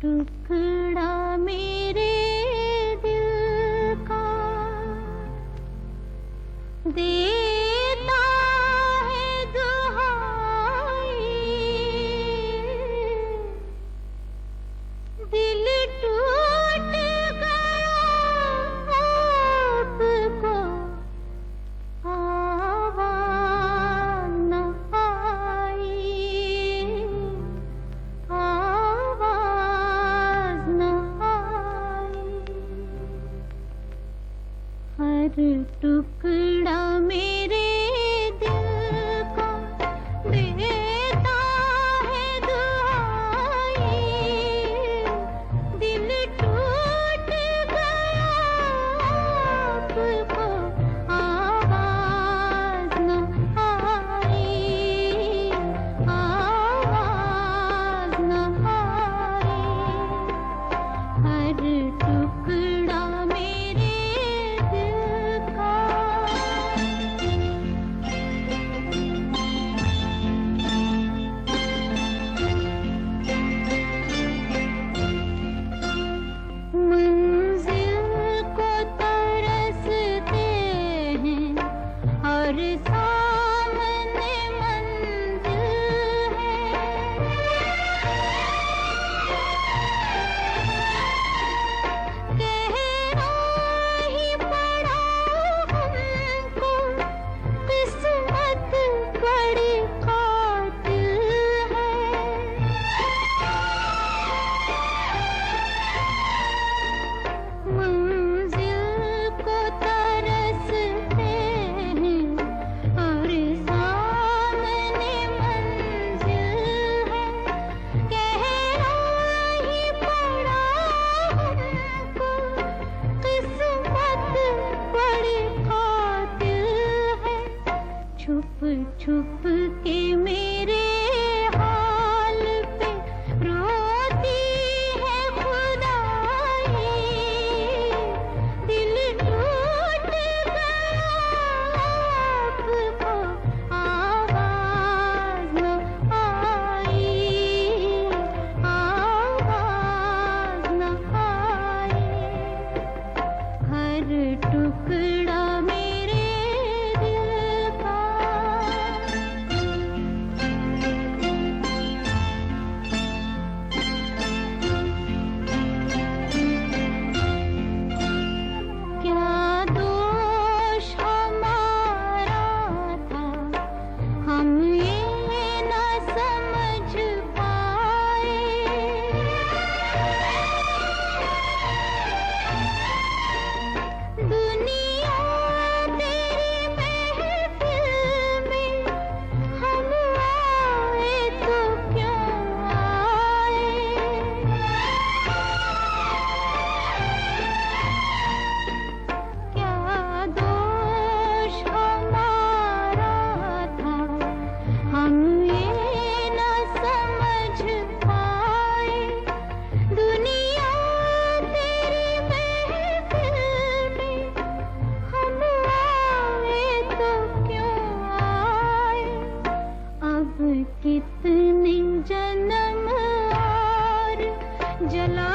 टुकड़ा मेरे दिल का देता है दुहाई, दिल टूट गया आपको आवाज़ न आई, आवाज़ न आई। हर टुकड़ा मेरे दिल का देता है दुहाई, दिल टूट गया आपको आवाज़ न आई, आवाज़ न आई। हर टुकड़ा मेरे दिल का मंजिल को तरसते हैं और सामने मंजिल है, कहना ही पड़ा हमको किस्मत बड़ी कातिल है। मंजिल को तरसते हैं और सामने मंजिल है, कहना ही पड़ा हमको किस्मत बड़ी कातिल है। छुप छुप के मेरे हाल पे रोती है खुदाई, दिल टूट गया आपको आवाज़ न आई, आवाज़ न आई। हर टुकड़ा मेरे दिल का क्या दोष हमारा था, हम ये न समझ पाए। दुनिया तेरी महफिल में हम आए तो क्यों आए। क्या दोष हमारा था, हम ये न समझ पाए। दुनिया तेरी महफिल में हम आए तो क्यों आए। अब कितने जन्म और जला